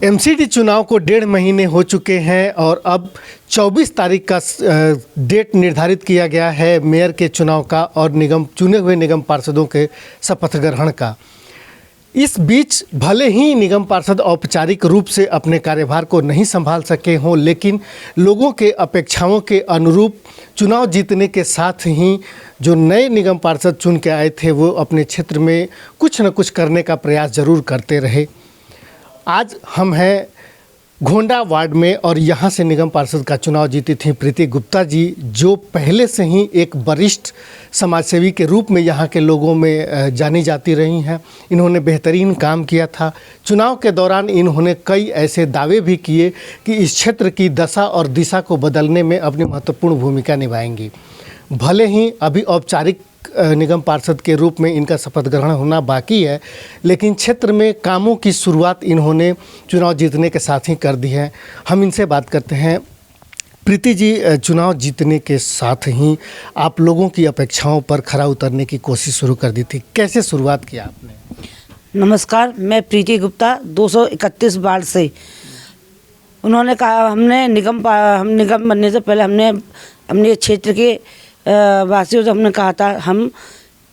MCD चुनाव को 1.5 महीने हो चुके हैं और अब 24 तारीख का डेट निर्धारित किया गया है मेयर के चुनाव का और चुने हुए निगम पार्षदों के शपथ ग्रहण का। इस बीच भले ही निगम पार्षद औपचारिक रूप से अपने कार्यभार को नहीं संभाल सके हों, लेकिन लोगों के अपेक्षाओं के अनुरूप चुनाव जीतने के साथ ही जो नए निगम पार्षद चुन के आए थे वो अपने क्षेत्र में कुछ न कुछ करने का प्रयास ज़रूर करते रहे। आज हम हैं घोंडा वार्ड में और यहाँ से निगम पार्षद का चुनाव जीती थी प्रीति गुप्ता जी, जो पहले से ही एक वरिष्ठ समाजसेवी के रूप में यहाँ के लोगों में जानी जाती रही हैं। इन्होंने बेहतरीन काम किया था। चुनाव के दौरान इन्होंने कई ऐसे दावे भी किए कि इस क्षेत्र की दशा और दिशा को बदलने में अपनी महत्वपूर्ण भूमिका निभाएंगी। भले ही अभी औपचारिक निगम पार्षद के रूप में इनका शपथ ग्रहण होना बाकी है, लेकिन क्षेत्र में कामों की शुरुआत इन्होंने चुनाव जीतने के साथ ही कर दी है। हम इनसे बात करते हैं। प्रीति जी, चुनाव जीतने के साथ ही आप लोगों की अपेक्षाओं पर खरा उतरने की कोशिश शुरू कर दी थी, कैसे शुरुआत किया आपने? नमस्कार, मैं प्रीति गुप्ता 231 वार्ड से। उन्होंने कहा हम निगम बनने से पहले हमने अपने क्षेत्र के वासियों से हमने कहा था हम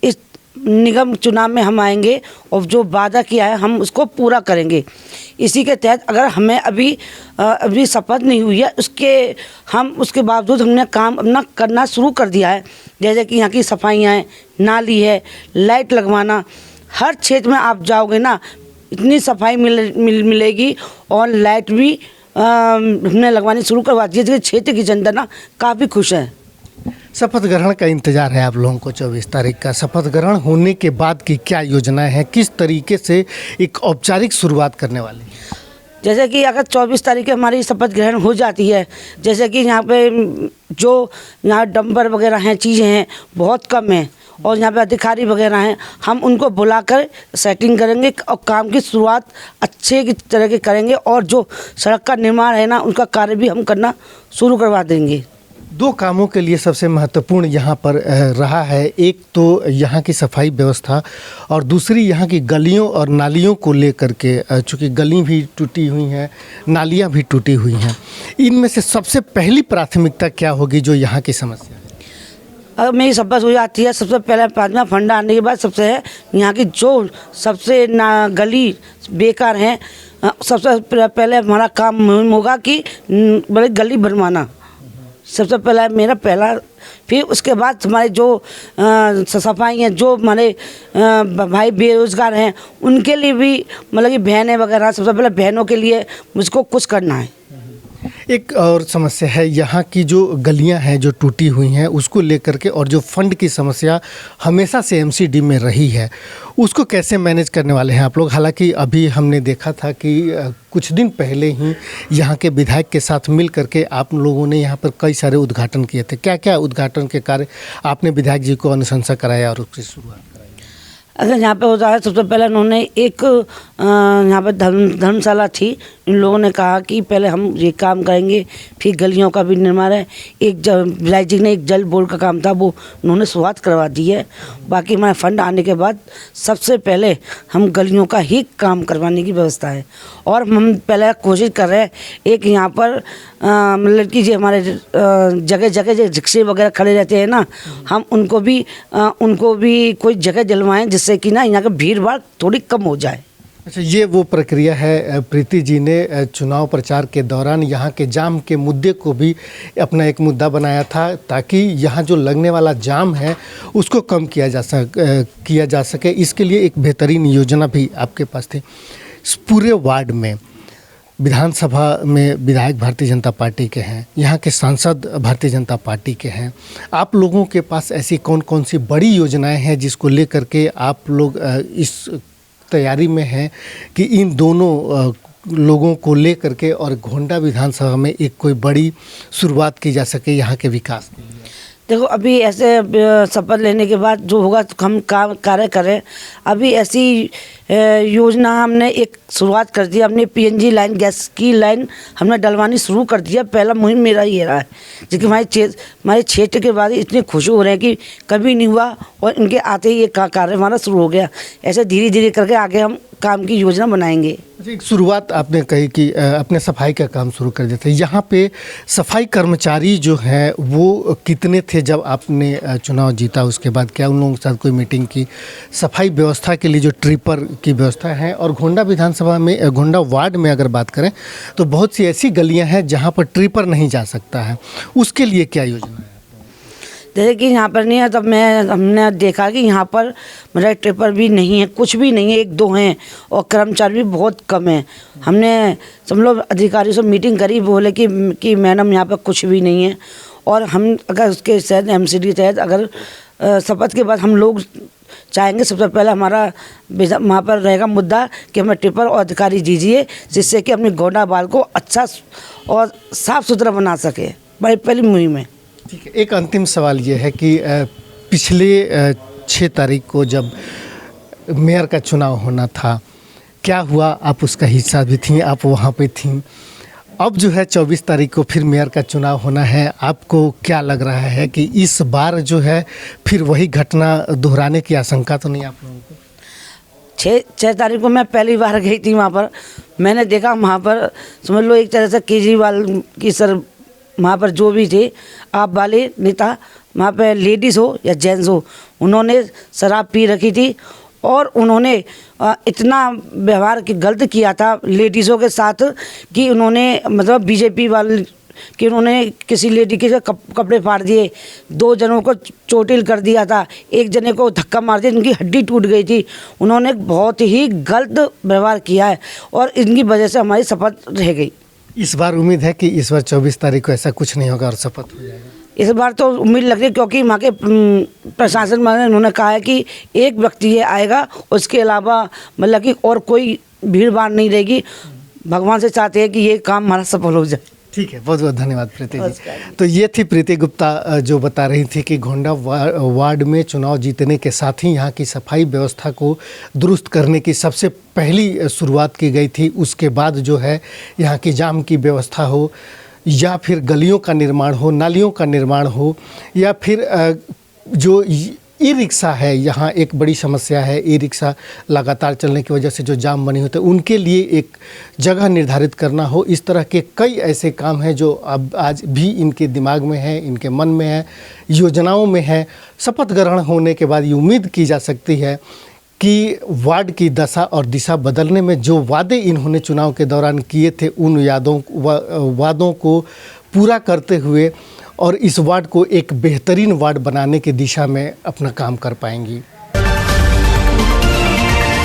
इस निगम चुनाव में हम आएंगे और जो वादा किया है हम उसको पूरा करेंगे। इसी के तहत अगर हमें अभी शपथ नहीं हुई है उसके बावजूद हमने काम अपना करना शुरू कर दिया है। जैसे कि यहाँ की सफाइयाँ हैं, नाली है, लाइट लगवाना। हर क्षेत्र में आप जाओगे ना इतनी सफाई मिलेगी और लाइट भी हमने लगवानी शुरू करवा दी है। क्षेत्र की जनता ना काफ़ी खुश है। शपथ ग्रहण का इंतजार है आप लोगों को 24 तारीख का। शपथ ग्रहण होने के बाद की क्या योजनाएं हैं, किस तरीके से एक औपचारिक शुरुआत करने वाली? जैसे कि अगर 24 तारीख की हमारी शपथ ग्रहण हो जाती है, जैसे कि यहाँ पे जो यहाँ डंपर वगैरह हैं, चीज़ें हैं बहुत कम हैं और यहाँ पे अधिकारी वगैरह हैं, हम उनको बुलाकर सेटिंग करेंगे और काम की शुरुआत अच्छे की तरह के करेंगे और जो सड़क का निर्माण है ना उनका कार्य भी हम करना शुरू करवा देंगे। 2 कामों के लिए सबसे महत्वपूर्ण यहाँ पर रहा है, एक तो यहाँ की सफाई व्यवस्था और दूसरी यहाँ की गलियों और नालियों को लेकर के, चूँकि गली भी टूटी हुई हैं, नालियाँ भी टूटी हुई हैं। इनमें से सबसे पहली प्राथमिकता क्या होगी जो यहाँ की समस्या है? अगर मेरी शपथ हो जाती है, सबसे पहले 5वां फंडा आने के बाद सबसे है यहाँ की जो सबसे गली बेकार हैं, सबसे पहले हमारा काम होगा कि बड़े गली बनवाना। सबसे पहला फिर उसके बाद हमारे जो सफाई हैं, जो हमारे भाई बेरोज़गार हैं उनके लिए भी मतलब कि बहनें वगैरह, सबसे पहले बहनों के लिए मुझको कुछ करना है। एक और समस्या है यहाँ की जो गलियाँ हैं जो टूटी हुई हैं उसको लेकर के, और जो फंड की समस्या हमेशा से एमसीडी में रही है उसको कैसे मैनेज करने वाले हैं आप लोग? हालांकि अभी हमने देखा था कि कुछ दिन पहले ही यहाँ के विधायक के साथ मिल करके आप लोगों ने यहाँ पर कई सारे उद्घाटन किए थे। क्या क्या उद्घाटन के कार्य आपने विधायक जी को अनुशंसा कराया और उसकी शुरुआत? अगर यहाँ पे होता है, सबसे पहले उन्होंने एक यहाँ पे धर्मशाला थी। इन लोगों ने कहा कि पहले हम ये काम करेंगे, फिर गलियों का भी निर्माण है। विधायक जी ने एक जल बोर्ड का काम था वो उन्होंने शुरुआत करवा दी है। बाकी हमारा फंड आने के बाद सबसे पहले हम गलियों का ही काम करवाने की व्यवस्था है और हम पहले कोशिश कर रहे हैं एक यहाँ पर मतलब कि जो हमारे जगह जगह जो रिक्शे वगैरह खड़े रहते हैं ना, हम उनको भी कोई जगह दिलवाएं जिससे कि ना यहाँ का भीड़ भाड़ थोड़ी कम हो जाए। अच्छा, ये वो प्रक्रिया है। प्रीति जी ने चुनाव प्रचार के दौरान यहाँ के जाम के मुद्दे को भी अपना एक मुद्दा बनाया था ताकि यहाँ जो लगने वाला जाम है उसको कम किया जा सके। इसके लिए एक बेहतरीन योजना भी आपके पास थी। इस पूरे वार्ड में विधानसभा में विधायक भारतीय जनता पार्टी के हैं, यहाँ के सांसद भारतीय जनता पार्टी के हैं। आप लोगों के पास ऐसी कौन कौन सी बड़ी योजनाएं हैं जिसको लेकर के आप लोग इस तैयारी में हैं कि इन दोनों लोगों को लेकर के और घोंडा विधानसभा में एक कोई बड़ी शुरुआत की जा सके यहाँ के विकास के लिए? देखो, अभी ऐसे शपथ लेने के बाद जो होगा तो हम काम कार्य करें। अभी ऐसी योजना हमने एक शुरुआत कर दी। हमने पीएनजी लाइन, गैस की लाइन हमने डलवानी शुरू कर दिया। पहला मुहिम मेरा ये रहा है, क्योंकि हमारे क्षेत्र के बाद इतने खुश हो रहे हैं कि कभी नहीं हुआ और इनके आते ही ये कार्य हमारा शुरू हो गया। ऐसे धीरे धीरे करके आगे हम काम की योजना बनाएंगे। एक शुरुआत आपने कही कि अपने सफाई का काम शुरू कर देते। यहाँ पे सफाई कर्मचारी जो हैं वो कितने थे जब आपने चुनाव जीता? उसके बाद क्या उन लोगों के साथ कोई मीटिंग की? सफाई व्यवस्था के लिए जो ट्रिपर की व्यवस्था है, और घोंडा विधानसभा में, घोंडा वार्ड में अगर बात करें तो बहुत सी ऐसी गलियाँ हैं जहाँ पर ट्रिपर नहीं जा सकता है, उसके लिए क्या योजना है? जैसे कि यहाँ पर नहीं है, तब हमने देखा कि यहाँ पर मेरा ट्रिपर भी नहीं है, कुछ भी नहीं है, एक दो हैं और कर्मचारी भी बहुत कम हैं। हमने सब लोग अधिकारियों से मीटिंग करी, बोले कि मैडम यहाँ पर कुछ भी नहीं है, और हम अगर उसके तहत एमसीडी तहत अगर शपथ के बाद हम लोग चाहेंगे, सबसे पहले हमारा वहाँ पर रहेगा मुद्दा कि हमें ट्रिपर और अधिकारी दीजिए, जिससे कि अपने घोंडा बाल को अच्छा और साफ़ सुथरा बना सके। बड़ी पहली मुहिम है। ठीक है, एक अंतिम सवाल ये है कि पिछले 6 तारीख को जब मेयर का चुनाव होना था, क्या हुआ? आप उसका हिस्सा भी थी, आप वहाँ पे थी। अब जो है 24 तारीख को फिर मेयर का चुनाव होना है, आपको क्या लग रहा है कि इस बार जो है फिर वही घटना दोहराने की आशंका तो नहीं आप लोगों को? 6 तारीख को मैं पहली बार गई थी वहाँ पर। मैंने देखा वहाँ पर समझ लो एक तरह से केजरीवाल की सर वहाँ पर जो भी थे आप वाले नेता, वहाँ पर लेडीज़ हो या जेंट्स हो, उन्होंने शराब पी रखी थी और उन्होंने इतना व्यवहार गलत किया था लेडीज़ों के साथ कि उन्होंने मतलब बीजेपी वाले कि उन्होंने किसी लेडी के कपड़े फाड़ दिए, 2 जनों को चोटिल कर दिया था, एक जने को धक्का मार दिया, इनकी हड्डी टूट गई थी। उन्होंने बहुत ही गलत व्यवहार किया है और इनकी वजह से हमारी शपथ रह गई। इस बार उम्मीद है कि इस बार 24 तारीख को ऐसा कुछ नहीं होगा और शपथ हो जाएगा? इस बार तो उम्मीद लग रही है, क्योंकि वहाँ के प्रशासन में उन्होंने कहा है कि एक व्यक्ति ये आएगा, उसके अलावा मतलब कि और कोई भीड़ भाड़ नहीं रहेगी। भगवान से चाहते हैं कि ये काम हमारा सफल हो जाए। ठीक है, बहुत बहुत धन्यवाद प्रीति जी। तो ये थी प्रीति गुप्ता जो बता रही थी कि घोंडा वार्ड में चुनाव जीतने के साथ ही यहाँ की सफाई व्यवस्था को दुरुस्त करने की सबसे पहली शुरुआत की गई थी। उसके बाद जो है यहाँ की जाम की व्यवस्था हो, या फिर गलियों का निर्माण हो, नालियों का निर्माण हो, या फिर जो ई रिक्शा है, यहाँ एक बड़ी समस्या है। ई रिक्शा लगातार चलने की वजह से जो जाम बनी होते हैं, उनके लिए एक जगह निर्धारित करना हो। इस तरह के कई ऐसे काम हैं जो अब आज भी इनके दिमाग में है, इनके मन में है, योजनाओं में है। शपथ ग्रहण होने के बाद ये उम्मीद की जा सकती है कि वार्ड की दशा और दिशा बदलने में जो वादे इन्होंने चुनाव के दौरान किए थे, उन वादों को पूरा करते हुए और इस वार्ड को एक बेहतरीन वार्ड बनाने की दिशा में अपना काम कर पाएंगी।